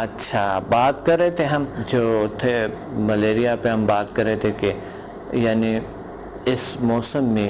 اچھا، بات کر رہے تھے ہم جو تھے ملیریا پہ، ہم بات کر رہے تھے کہ یعنی اس موسم میں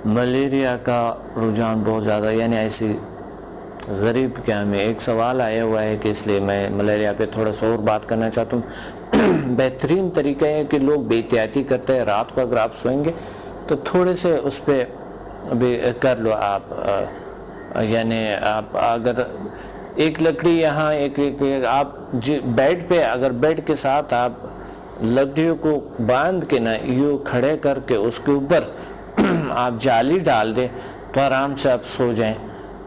ملیریا کا رجحان بہت زیادہ، یعنی ایسی غریب کیا میں ایک سوال آیا ہوا ہے کہ اس لیے میں ملیریا پہ تھوڑا سا اور بات کرنا چاہتا ہوں۔ بہترین طریقہ ہے کہ لوگ بے احتیاطی کرتے ہیں، رات کو اگر آپ سوئیں گے تو تھوڑے سے اس پہ بھی کر لو آپ، یعنی آپ اگر ایک لکڑی یہاں ایک آپ بیڈ پہ، اگر بیڈ کے ساتھ آپ لکڑیوں کو باندھ کے نا یوں کھڑے کر کے اس کے اوپر آپ جالی ڈال دیں تو آرام سے آپ سو جائیں،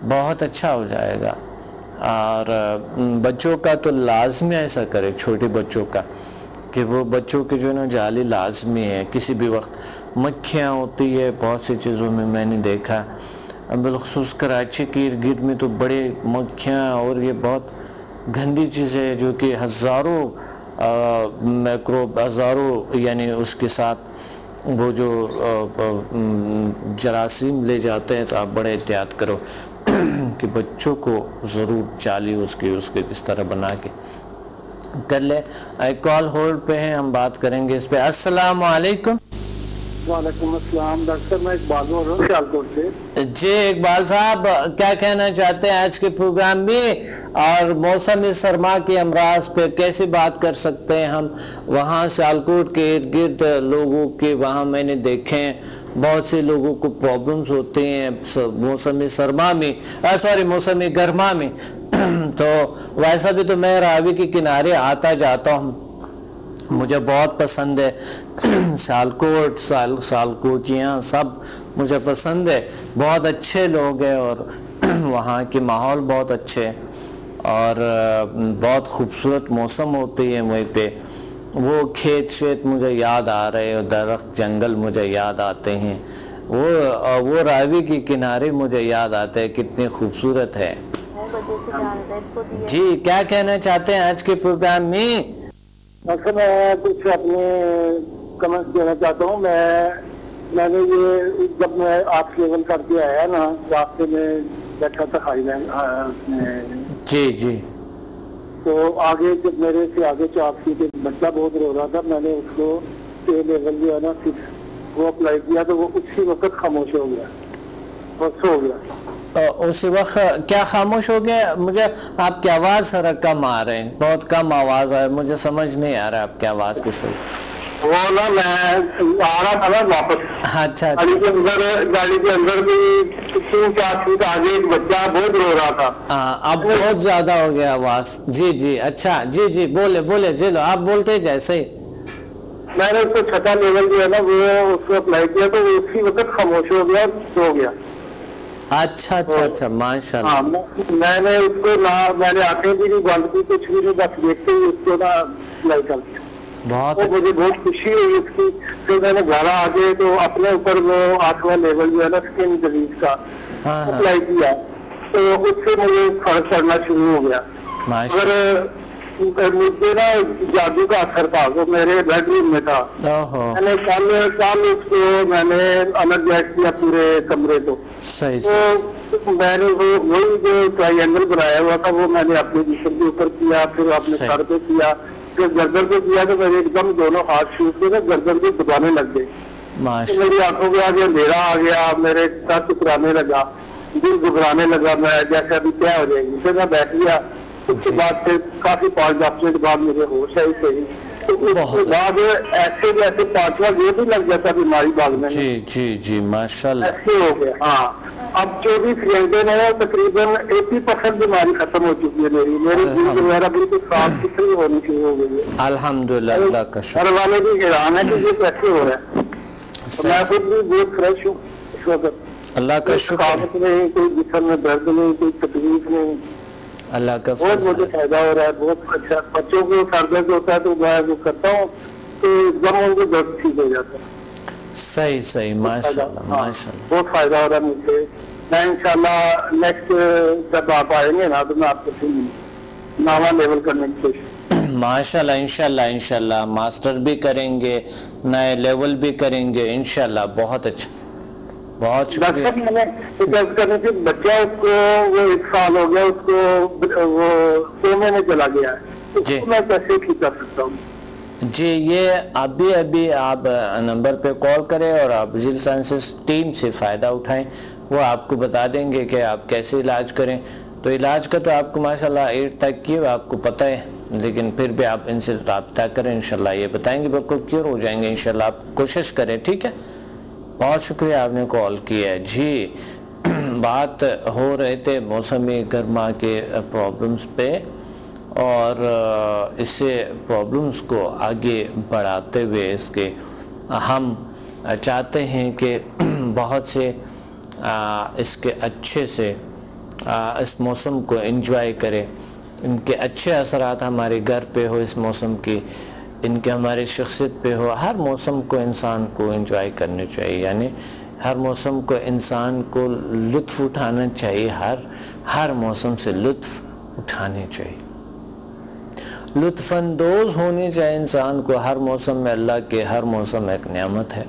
بہت اچھا ہو جائے گا۔ اور بچوں کا تو لازمی ایسا کرے، چھوٹے بچوں کا، کہ وہ بچوں کے جو ہے نا جالی لازمی ہے، کسی بھی وقت مکھیاں ہوتی ہے بہت سی چیزوں میں نے دیکھا، بالخصوص کراچی کے ارد گرد میں تو بڑے مکھیاں، اور یہ بہت گندی چیز ہے جو کہ ہزاروں میکروب، ہزاروں یعنی اس کے ساتھ وہ جو جراثیم لے جاتے ہیں، تو آپ بڑے احتیاط کرو کہ بچوں کو ضرور جالی اس کے اس طرح بنا کے کر لے۔ ایک کال ہولڈ پہ ہیں، ہم بات کریں گے اس پہ۔ السلام علیکم۔ وعلیکم السلام، ڈاکٹر صاحب میں اقبال بول رہا ہوں سیالکوٹ سے۔ جی اقبال صاحب، کیا کہنا چاہتے ہیں آج کے پروگرام میں، اور موسم سرما کے امراض پہ کیسے بات کر سکتے ہیں ہم؟ وہاں سیالکوٹ کے ارد گرد لوگوں کے وہاں میں نے دیکھے ہیں بہت سے لوگوں کو پرابلمز ہوتے ہیں موسم سرما میں، موسم گرما میں۔ تو ویسا بھی تو میں راوی کے کنارے آتا جاتا ہوں، مجھے بہت پسند ہے سیالکوٹیاں سب مجھے پسند ہے، بہت اچھے لوگ ہیں، اور وہاں کے ماحول بہت اچھے، اور بہت خوبصورت موسم ہوتی ہے وہیں پہ۔ وہ کھیت شیت مجھے یاد آ رہے ہیں، درخت جنگل مجھے یاد آتے ہیں، وہ راوی کے کنارے مجھے یاد آتے ہیں، کتنے خوبصورت ہے۔ جی کیا کہنا چاہتے ہیں آج کے پروگرام میں؟ ڈاکٹر میں کچھ اپنے کمنٹ دینا چاہتا ہوں۔ میں نے یہ جب میں آپ لیول کر کے آیا نا، راستے میں بیٹھا تھا ہائی لینڈ، جی جی، تو آگے جب میرے سے آگے چاپ کی بچہ بہت رو رہا تھا، میں نے اس کو کے لیول جو ہے نا وہ اپلائی کیا، تو وہ اسی وقت خاموش ہو گیا اور سو گیا۔ اسی وقت کیا خاموش ہو گیا؟ مجھے آپ کی آواز ذرا کم آ رہے ہیں، بہت کم آواز ہے، مجھے سمجھ نہیں آ رہا آپ کی آواز کس سے۔ وہ نا میں آ رہا تھا نا واپس، اچھا گاڑی کے اندر بھی 3-4 فٹ آگے ایک بچہ بہت رو رہا تھا۔ ہاں اب بہت زیادہ ہو گیا آواز۔ جی جی اچھا، جی جی بولے جی لو، آپ بولتے جیسے ہی۔ میں نے اس کو چھٹا لیول جو ہے نا وہ اس کو اپلائی کیا، تو وہ اسی وقت خاموش ہو گیا، سو گیا۔ اچھا ماشاء اللہ۔ میں نے اس کو نہ میں نے آنکھیں بھی نہیں بند کی، کچھ بھی نہیں، بس دیکھتے ہی اس کو نا اپلائی کر دیا۔ مجھے بہت خوشی ہوئی اس کی۔ پھر میں نے گھر آ کے تو اپنے اوپر وہ 8واں لیول جو ہے نا اسکن ڈیزیز کا اپلائی کیا، تو اس سے مجھے فرق پڑنا شروع ہو گیا۔ مجھے نا جادو کا اثر تھا، وہ میرے بیڈ روم میں تھا۔ میں نے کل اس کو میں نے انرجائز کیا پورے کمرے کو۔ تو میں نے وہی جو ٹرائی اینگل بنایا ہوا تھا وہ میں نے اپنے جسم کے اوپر کیا، پھر اپنے سر پہ کیا، پھر گردن پہ کیا، تو میرے ایک دم دونوں ہاتھ چھوٹ کے نا گردن کو دبانے لگ گئے۔ میری آنکھوں میں آگے اندھیرا آ گیا، میرے سر ٹکرانے لگا، دل گھبرانے لگا، میں جیسے ابھی کیا ہو جائے گی۔ پھر میں بیٹھ گیا، اس کے بعد پھر کافی 5-10 منٹ بعد مجھے ہوش آئی صحیح، تو اس کے بعد ایسے جیسے 5واں گیٹ بھی لگ جاتا بیماری بھاگنے میں۔ جی ماشاء اللہ، ایسے ہو گیا۔ ہاں اب 24 گھنٹے میں تقریباً 80% بیماری ختم ہو چکی ہے میری دل وغیرہ بالکل صاف ستھری ہونی شروع ہو گئی ہے، الحمدللہ، اللہ کا شکر۔ گھر والے بھی حیران ہے کہ یہ کیسے ہو رہا ہے۔ میں خود بھی بہت فریش ہوں اس وقت، اللہ کا شکر، ثقافت نہیں، کوئی جسم میں درد نہیں، کوئی تکلیف نہیں، اللہ کا بہت مجھے فائدہ ہو رہا ہے، بہت اچھا۔ بچوں کو سر درد ہوتا ہے تو میں وہ کرتا ہوں تو ایک دم ان کو درد ٹھیک ہو جاتا ہے۔ صحیح ماشاء اللہ، بہت فائدہ ہو رہا ہے مجھے۔ میں انشاءاللہ نیکسٹ جب آپ آئیں گے نا تو میں آپ کو نامہ لیول کرنے کی کوشش۔ ماشاءاللہ انشاءاللہ ماسٹر بھی کریں گے، نئے لیول بھی کریں گے انشاءاللہ، بہت اچھا۔ بہت شکریہ. میں نے کرنے کی بچہ اس کو وہ 1 سال ہو گیا، اس کو وہ کومے میں چلا گیا ہے، جی میں کیسے ٹھیک کر سکتا ہوں؟ جی یہ ابھی آپ نمبر پہ کال کریں اور آپ وزیل سائنسز ٹیم سے فائدہ اٹھائیں، وہ آپ کو بتا دیں گے کہ آپ کیسے علاج کریں. تو علاج کا تو آپ کو ماشاءاللہ 8 تک کی آپ کو پتہ ہے، لیکن پھر بھی آپ ان سے رابطہ کریں، انشاءاللہ یہ بتائیں گے بالکل کیور ہو جائیں گے انشاءاللہ. آپ کوشش کریں، ٹھیک ہے. بہت شکریہ آپ نے کال کیا ہے. جی بات ہو رہے تھے موسمی گرما کے پرابلمز پہ، اور اس سے پرابلمز کو آگے بڑھاتے ہوئے اس کے ہم چاہتے ہیں کہ بہت سے اس کے اچھے سے اس موسم کو انجوائے کرے. ان کے اچھے اثرات ہمارے گھر پہ ہو اس موسم کی، ان کے ہماری شخصیت پہ ہو. ہر موسم کو انسان کو انجوائے کرنے چاہیے، یعنی ہر موسم کو انسان کو لطف اٹھانا چاہیے، ہر موسم سے لطف اٹھانے چاہیے، لطف اندوز ہونے چاہیے انسان کو. ہر موسم میں اللہ کے ہر موسم ایک نعمت ہے،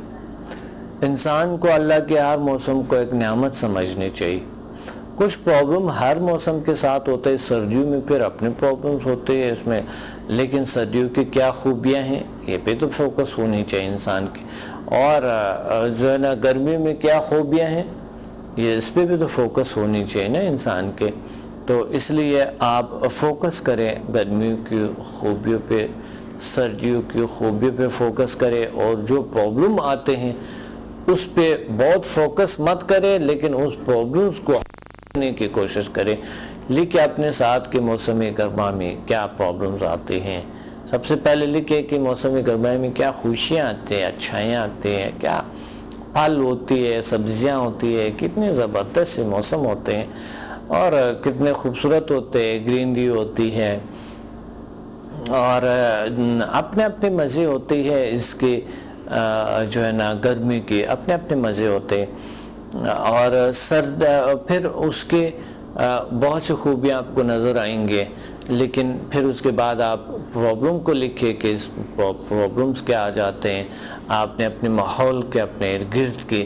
انسان کو اللہ کے ہر موسم کو ایک نعمت سمجھنی چاہیے. کچھ پرابلم ہر موسم کے ساتھ ہوتے ہیں، سردیوں میں پھر اپنے پرابلمز ہوتے ہیں اس میں، لیکن سردیوں کی کیا خوبیاں ہیں یہ پہ تو فوکس ہونی چاہیے انسان کی. اور جو ہے نا گرمی میں کیا خوبیاں ہیں یہ اس پہ بھی تو فوکس ہونی چاہیے نا انسان کے. تو اس لیے آپ فوکس کریں گرمیوں کی خوبیوں پہ، سردیوں کی خوبیوں پہ فوکس کریں، اور جو پرابلم آتے ہیں اس پہ بہت فوکس مت کریں، لیکن اس پرابلمز کو کرنے کی کوشش کریں. لکھیں اپنے ساتھ کہ موسم گرما میں کیا پرابلمز آتے ہیں. سب سے پہلے لکھیں کہ موسم گرما میں کیا خوشیاں آتے ہیں، اچھائیاں آتے ہیں، کیا پھل ہوتی ہے، سبزیاں ہوتی ہے، کتنے زبردست سے موسم ہوتے ہیں اور کتنے خوبصورت ہوتے ہیں، گرینری ہوتی ہے، اور اپنے اپنے مزے ہوتے ہیں اس کے. جو ہے نا گرمی کے اپنے اپنے مزے ہوتے ہیں، اور سرد پھر اس کے بہت سی خوبیاں آپ کو نظر آئیں گے. لیکن پھر اس کے بعد آپ پرابلم کو لکھیں کہ اس پرابلمز کیا آ جاتے ہیں. آپ نے اپنے ماحول کے، اپنے ارد گرد کے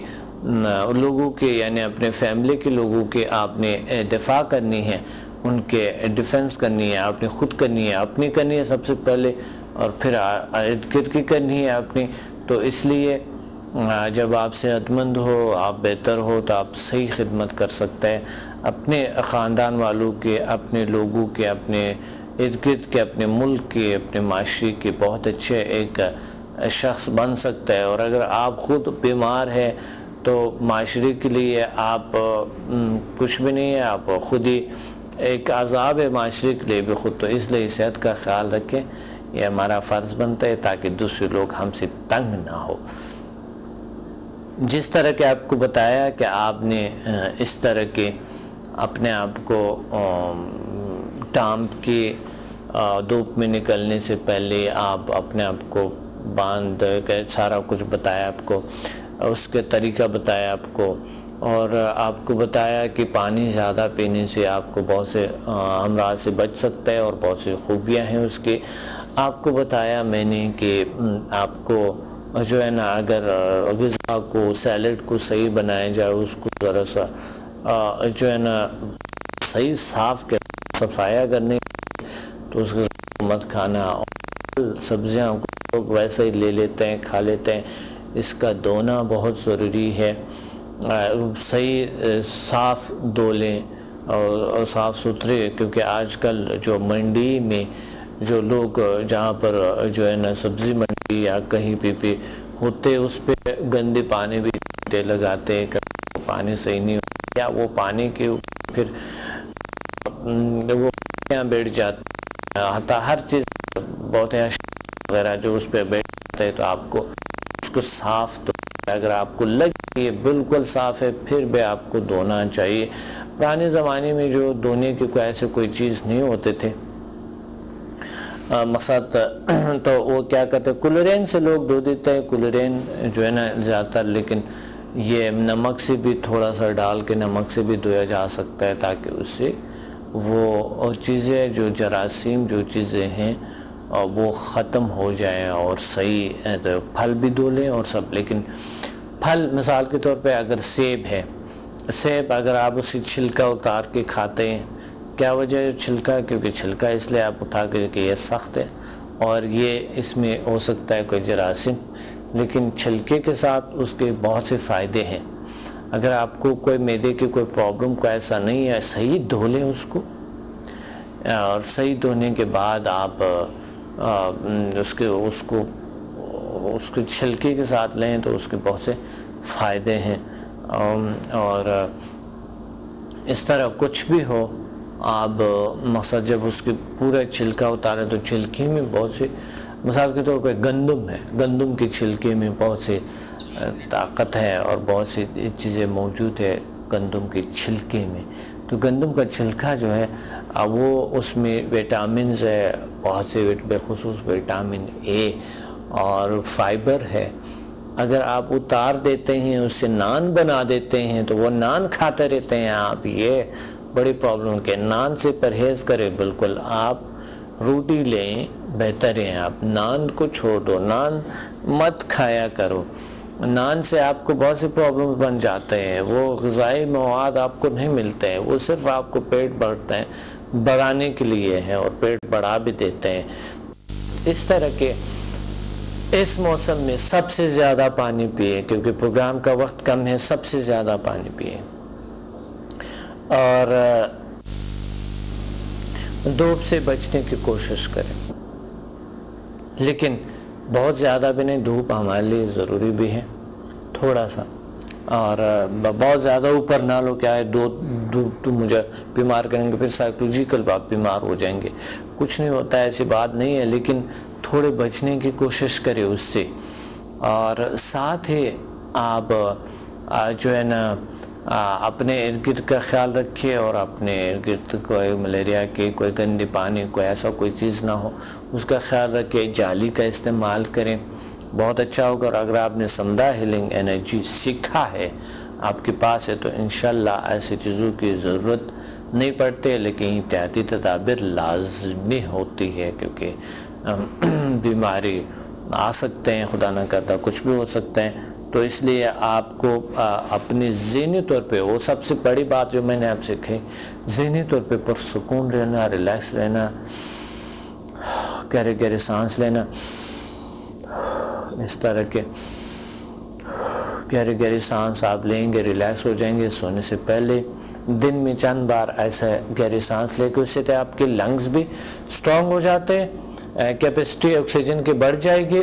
لوگوں کے، یعنی اپنے فیملی کے لوگوں کے آپ نے دفاع کرنی ہے، ان کے ڈیفنس کرنی ہے، آپ نے خود کرنی ہے، اپنی کرنی ہے سب سے پہلے، اور پھر ارد گرد کی کرنی ہے اپنی. تو اس لیے جب آپ صحت مند ہو، آپ بہتر ہو، تو آپ صحیح خدمت کر سکتے ہیں اپنے خاندان والوں کے، اپنے لوگوں کے، اپنے ارد گرد کے، اپنے ملک کے، اپنے معاشرے کے بہت اچھے ایک شخص بن سکتا ہے. اور اگر آپ خود بیمار ہیں تو معاشرے کے لیے آپ کچھ بھی نہیں ہے، آپ خود ہی ایک عذاب ہے معاشرے کے لیے بھی خود. تو اس لیے صحت کا خیال رکھیں، یہ ہمارا فرض بنتا ہے تاکہ دوسرے لوگ ہم سے تنگ نہ ہو. جس طرح کہ آپ کو بتایا کہ آپ نے اس طرح کے اپنے آپ کو ٹانپ کے دھوپ میں نکلنے سے پہلے آپ اپنے آپ کو باندھ کے سارا کچھ بتایا آپ کو، اس کے طریقہ بتایا آپ کو، اور آپ کو بتایا کہ پانی زیادہ پینے سے آپ کو بہت سے امراض سے بچ سکتا ہے اور بہت سی خوبیاں ہیں اس کی. آپ کو بتایا میں نے کہ آپ کو جو ہے نا اگر غذا کو، سیلڈ کو صحیح بنایا جائے، اس کو ذرا سا جو ہے نا صحیح صاف کر صفایا کرنے، تو اس کو مت کھانا. اور سبزیاں کو لوگ ویسے ہی لے لیتے ہیں، کھا لیتے ہیں، اس کا دھونا بہت ضروری ہے. صحیح صاف دھو لیں اور صاف ستھرے، کیونکہ آج کل جو منڈی میں جو لوگ جہاں پر جو ہے نا سبزی منڈی یا کہیں بھی ہوتے، اس پہ گندے پانی بھی لگاتے ہیں، پانی صحیح نہیں ہوتا، یا وہ پانی کے پھر وہ بیٹھ جاتے ہیں، حتی ہر چیز بہت وغیرہ جو اس پہ بیٹھ جاتا ہے. تو آپ کو اس کو صاف دھو، اگر آپ کو لگے یہ بالکل صاف ہے پھر بھی آپ کو دھونا چاہیے. پرانے زمانے میں جو دھونے کی ایسے کوئی چیز نہیں ہوتے تھے مقصد، تو وہ کیا کرتے ہیں کلورین سے لوگ دھو دیتے ہیں، کلورین جو ہے نا زیادہ تر. لیکن یہ نمک سے بھی تھوڑا سا ڈال کے نمک سے بھی دھویا جا سکتا ہے، تاکہ اس سے وہ چیزیں جو جراثیم جو چیزیں ہیں وہ ختم ہو جائیں اور صحیح پھل بھی دھو لیں اور سب. لیکن پھل مثال کے طور پہ اگر سیب ہے، سیب اگر آپ اسی چھلکا اتار کے کھاتے ہیں، کیا وجہ ہے چھلکا؟ کیونکہ چھلکا اس لیے آپ اٹھا کے کہ یہ سخت ہے اور یہ اس میں ہو سکتا ہے کوئی جراثیم، لیکن چھلکے کے ساتھ اس کے بہت سے فائدے ہیں۔ اگر آپ کو کوئی معدے کی کوئی پرابلم کو ایسا نہیں ہے، صحیح دھو لیں اس کو، اور صحیح دھونے کے بعد آپ اس کے چھلکے کے ساتھ لیں تو اس کے بہت سے فائدے ہیں۔ اور اس طرح کچھ بھی ہو، آپ مقصد جب اس کی پورا چھلکا اتاریں تو چھلکے میں بہت سے، مثال کے طور پہ گندم ہے، گندم کے چھلکے میں بہت سے طاقت ہے اور بہت سی چیزیں موجود ہے گندم کے چھلکے میں۔ تو گندم کا چھلکا جو ہے وہ اس میں وٹامنز ہے، بہت سے بخصوص وٹامن اے اور فائبر ہے۔ اگر آپ اتار دیتے ہیں، اس سے نان بنا دیتے ہیں تو وہ نان کھاتے رہتے ہیں آپ، یہ بڑی پرابلم ہے۔ نان سے پرہیز کریں، بالکل آپ روٹی لیں، بہتر ہے آپ نان کو چھوڑ دو، نان مت کھایا کرو۔ نان سے آپ کو بہت سے پرابلم بن جاتے ہیں، وہ غذائی مواد آپ کو نہیں ملتے ہیں، وہ صرف آپ کو پیٹ بڑھتے ہیں، بڑھانے کے لیے ہیں اور پیٹ بڑھا بھی دیتے ہیں۔ اس طرح کے اس موسم میں سب سے زیادہ پانی پیئے، کیونکہ پروگرام کا وقت کم ہے، سب سے زیادہ پانی پیئے، اور دھوپ سے بچنے کی کوشش کریں، لیکن بہت زیادہ بھی نہیں، دھوپ ہمارے لیے ضروری بھی ہے تھوڑا سا، اور بہت زیادہ اوپر نہ لو، کیا ہے دھوپ تو مجھے بیمار کریں گے، پھر سائیکولوجیکل آپ بیمار ہو جائیں گے، کچھ نہیں ہوتا ہے، ایسی بات نہیں ہے، لیکن تھوڑے بچنے کی کوشش کریں اس سے۔ اور ساتھ ہی آپ جو ہے نا اپنے ارد گرد کا خیال رکھیے، اور اپنے ارد گرد کوئی ملیریا کی کوئی گندی پانی کوئی ایسا کوئی چیز نہ ہو، اس کا خیال رکھیے۔ جالی کا استعمال کریں، بہت اچھا ہوگا۔ اور اگر آپ نے سمدھا ہیلنگ انرجی سیکھا ہے، آپ کے پاس ہے، تو انشاءاللہ ایسی چیزوں کی ضرورت نہیں پڑتی، لیکن احتیاطی تدابیر لازمی ہوتی ہے، کیونکہ بیماری آ سکتے ہیں، خدا نہ کرتا کچھ بھی ہو سکتے ہیں، تو اس لیے آپ کو اپنی ذہنی طور پہ، وہ سب سے بڑی بات جو میں نے آپ سے کہی، ذہنی طور پہ پرسکون رہنا، ریلیکس رہنا، گہرے گہرے سانس لینا، اس طرح کے گہرے گہرے سانس آپ لیں گے، ریلیکس ہو جائیں گے۔ سونے سے پہلے دن میں چند بار ایسا گہری سانس لے کے، اس سے آپ کے لنگز بھی سٹرونگ ہو جاتے ہیں، کیپیسٹی آکسیجن کی بڑھ جائے گی،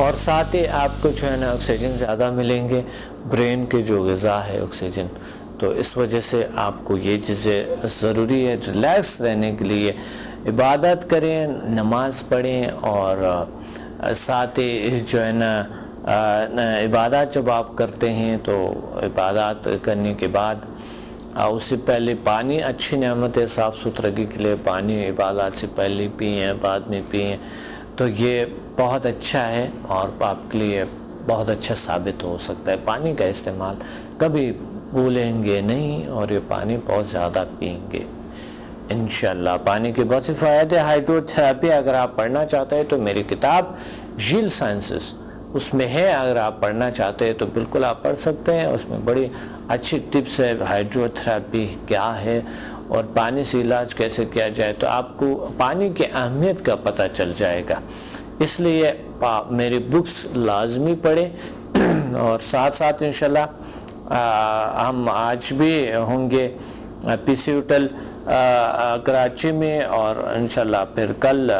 اور ساتھ ہی آپ کو جو ہے نا آکسیجن زیادہ ملیں گے، برین کے جو غذا ہے آکسیجن، تو اس وجہ سے آپ کو یہ چیزیں ضروری ہے۔ ریلیکس رہنے کے لیے عبادت کریں، نماز پڑھیں، اور ساتھ ہی جو ہے نا عبادات جب آپ کرتے ہیں تو عبادات کرنے کے بعد اس سے پہلے پانی اچھی نعمت ہے، صاف ستھرگی کے لیے پانی عبادات سے پہلے پئیں، بعد میں پئیں، تو یہ بہت اچھا ہے اور آپ کے لیے بہت اچھا ثابت ہو سکتا ہے۔ پانی کا استعمال کبھی بھولیں گے نہیں، اور یہ پانی بہت زیادہ پئیں گے انشاءاللہ۔ پانی کے بہت سے فوائد ہیں۔ ہائیڈرو تھراپی اگر آپ پڑھنا چاہتے ہیں تو میری کتاب جیل سائنسز اس میں ہے، اگر آپ پڑھنا چاہتے ہیں تو بالکل آپ پڑھ سکتے ہیں، اس میں بڑی اچھی ٹپس ہے، ہائیڈرو تھراپی کیا ہے اور پانی سے علاج کیسے کیا جائے، تو آپ کو پانی کی اہمیت کا پتہ چل جائے گا۔ اس لیے میری بکس لازمی پڑھیں، اور ساتھ ساتھ انشاءاللہ ہم آج بھی ہوں گے پی سی ہوٹل کراچی میں، اور انشاءاللہ پھر کل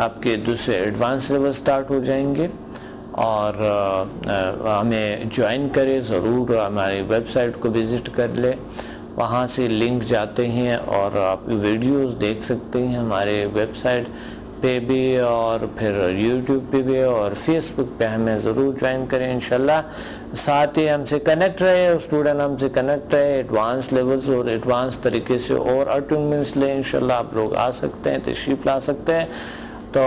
آپ کے دوسرے ایڈوانس لیول سٹارٹ ہو جائیں گے، اور ہمیں جوائن کریں ضرور، ہماری ویب سائٹ کو وزٹ کر لیں، وہاں سے لنک جاتے ہیں اور آپ ویڈیوز دیکھ سکتے ہیں ہمارے ویب سائٹ پہ بھی، اور پھر یوٹیوب پہ بھی، اور فیس بک پہ ہمیں ضرور جوائن کریں انشاءاللہ۔ ساتھ ہی ہم سے کنیکٹ رہے، اسٹوڈنٹ ہم سے کنیکٹ رہے، ایڈوانس لیولز اور ایڈوانس طریقے سے اور اٹینڈنس لیں انشاءاللہ۔ آپ لوگ آ سکتے ہیں، تشریف لا سکتے ہیں۔ تو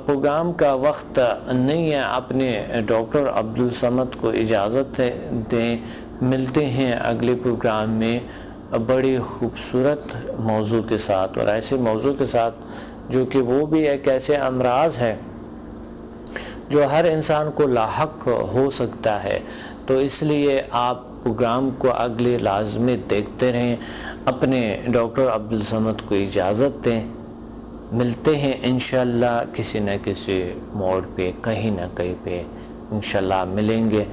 پروگرام کا وقت نہیں ہے، اپنے ڈاکٹر عبدالصمد کو اجازت دیں، ملتے ہیں اگلے پروگرام میں بڑی خوبصورت موضوع کے ساتھ، اور ایسے موضوع کے ساتھ جو کہ وہ بھی ایک ایسے امراض ہے جو ہر انسان کو لاحق ہو سکتا ہے. تو اس لیے آپ پروگرام کو اگلے لازمی دیکھتے رہیں. اپنے ڈاکٹر عبدالصمد کو اجازت دیں. ملتے ہیں انشاءاللہ کسی نہ کسی موڑ پہ, کہیں نہ کہیں پہ انشاءاللہ ملیں گے.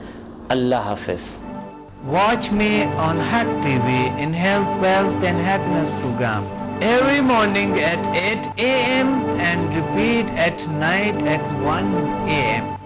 اللہ حافظ. Watch me on Haq TV in Health, Wealth and Happiness program every morning at 8 a.m. and repeat at night at 1 a.m.